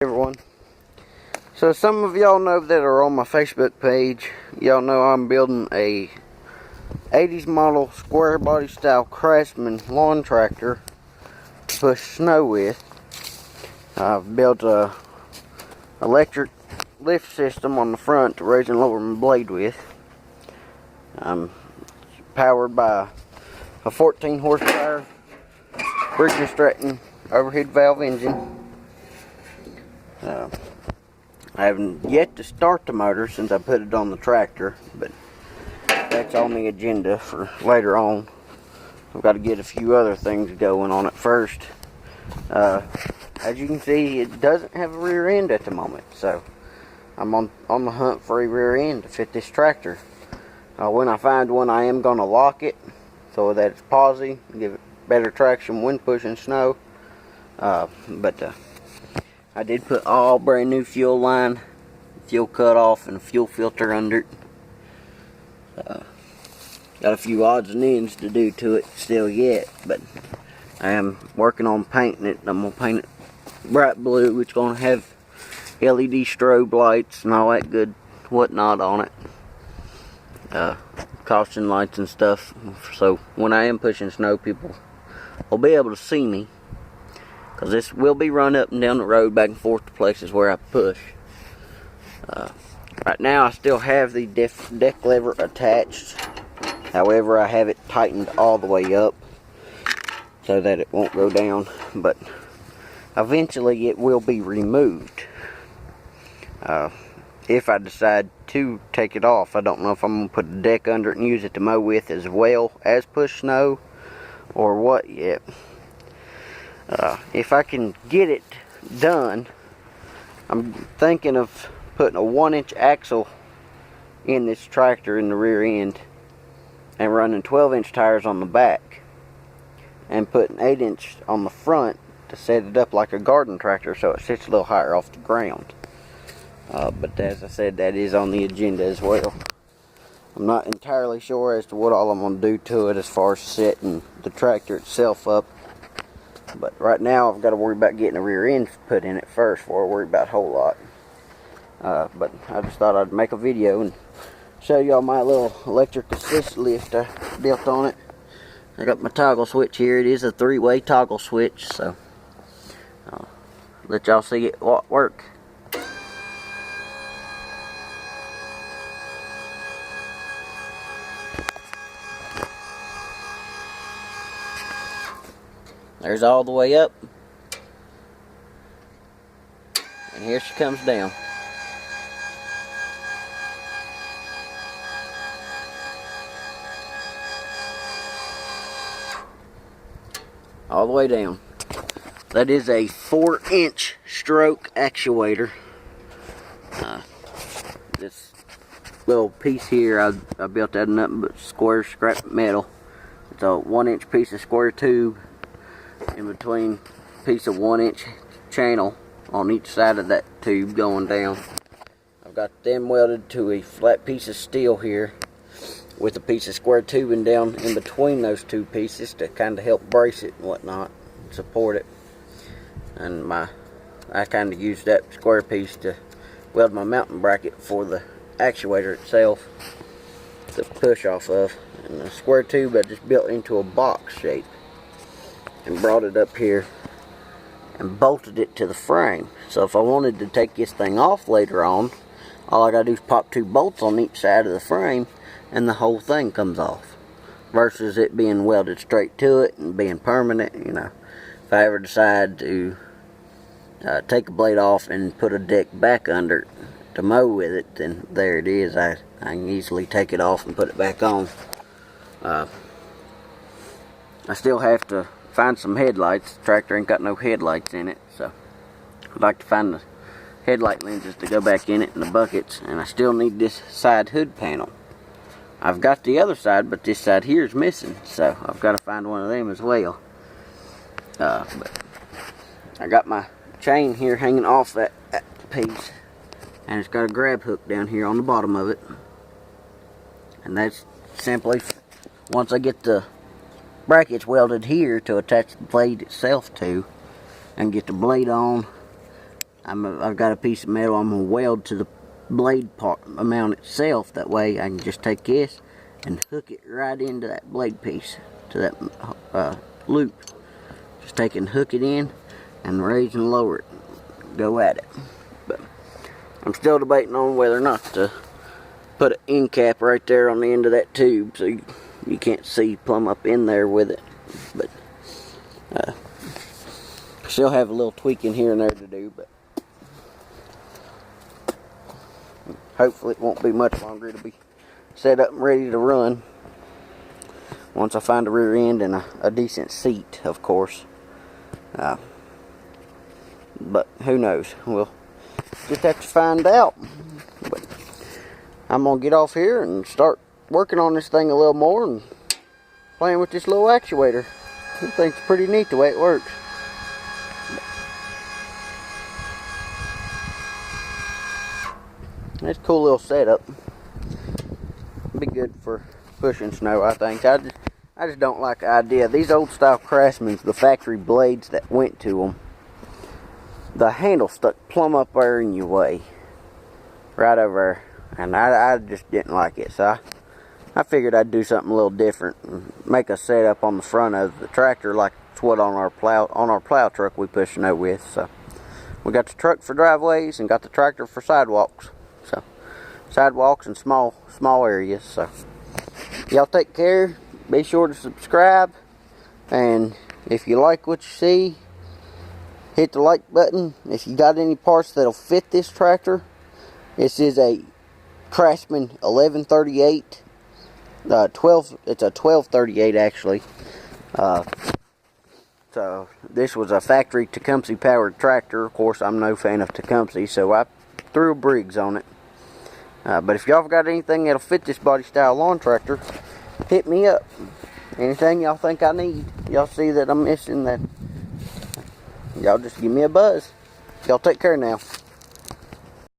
Everyone, so some of y'all know that are on my Facebook page, y'all know I'm building a 80s model square body style Craftsman lawn tractor to push snow with. I've built a electric lift system on the front to raise and lower my blade with. I'm powered by a 14 horsepower Briggs & Stratton overhead valve engine. I haven't yet to start the motor since I put it on the tractor, but that's on the agenda for later on. I've got to get a few other things going on it first. As you can see, it doesn't have a rear end at the moment, so I'm on the hunt for a rear end to fit this tractor. When I find one, I am going to lock it so that it's posy, give it better traction when pushing snow. I did put all brand new fuel line, fuel cutoff, and fuel filter under it. Got a few odds and ends to do to it still yet, but I am working on painting it. I'm going to paint it bright blue, which is going to have LED strobe lights and all that good whatnot on it. Caution lights and stuff, so when I am pushing snow, people will be able to see me. Because this will be run up and down the road back and forth to places where I push. Right now I still have the deck lever attached. However, I have it tightened all the way up so that it won't go down. But eventually it will be removed. If I decide to take it off, I don't know if I'm going to put a deck under it and use it to mow with as well as push snow or what yet. If I can get it done, I'm thinking of putting a 1-inch axle in this tractor in the rear end and running 12-inch tires on the back and putting 8-inch on the front to set it up like a garden tractor so it sits a little higher off the ground. But as I said, that is on the agenda as well. I'm not entirely sure as to what all I'm going to do to it as far as setting the tractor itself up. But right now I've got to worry about getting a rear end put in it first before I worry about a whole lot. But I just thought I'd make a video and show y'all my little electric assist lift I built on it. I got my toggle switch here. It is a 3-way toggle switch, so I'll let y'all see it work. There's all the way up, and here she comes down. All the way down. That is a 4-inch stroke actuator. This little piece here, I built that nothing but square scrap metal. It's a 1-inch piece of square tube in between piece of 1-inch channel on each side of that tube going down. I've got them welded to a flat piece of steel here with a piece of square tubing down in between those two pieces to kind of help brace it and whatnot, support it. And I kind of used that square piece to weld my mounting bracket for the actuator itself to push off of. And the square tube I just built into a box shape and brought it up here and bolted it to the frame. So if I wanted to take this thing off later on, all I gotta do is pop 2 bolts on each side of the frame and the whole thing comes off, versus it being welded straight to it and being permanent. You know, if I ever decide to take a blade off and put a deck back under it to mow with it, then there it is. I can easily take it off and put it back on. I still have to find some headlights. The tractor ain't got no headlights in it, so I'd like to find the headlight lenses to go back in it and the buckets. And I still need this side hood panel. I've got the other side, but this side here is missing, so I've got to find one of them as well. But I got my chain here hanging off that piece, and it's got a grab hook down here on the bottom of it. And that's simply, once I get the brackets welded here to attach the blade itself to and get the blade on, I've got a piece of metal I'm gonna weld to the blade part mount itself. That way I can just take this and hook it right into that blade piece, to that loop. Just take and hook it in and raise and lower it. Go at it. But I'm still debating on whether or not to put an end cap right there on the end of that tube so you can't see plumb up in there with it. But still have a little tweaking here and there to do, but hopefully it won't be much longer. It'll be set up and ready to run once I find a rear end and a decent seat, of course. But who knows? We'll just have to find out. But I'm gonna get off here and start working on this thing a little more and playing with this little actuator. I think it's pretty neat the way it works. It's a cool little setup. Be good for pushing snow, I think. I just don't like the idea. These old style Craftsmans, the factory blades that went to them, the handle stuck plumb up there in your way, right over there, and I just didn't like it. So I figured I'd do something a little different and make a setup on the front of the tractor like it's what on our plow truck we push snow with. So we got the truck for driveways and got the tractor for sidewalks. So sidewalks and small areas. So y'all take care. Be sure to subscribe, and if you like what you see, hit the like button. If you got any parts that'll fit this tractor, this is a Craftsman 1138. It's a 1238 actually. So this was a factory Tecumseh powered tractor. Of course, I'm no fan of Tecumseh, so I threw a Briggs on it. But if y'all got anything that'll fit this body style lawn tractor, hit me up. Anything y'all think I need, y'all see that I'm missing, that y'all just give me a buzz. Y'all take care now.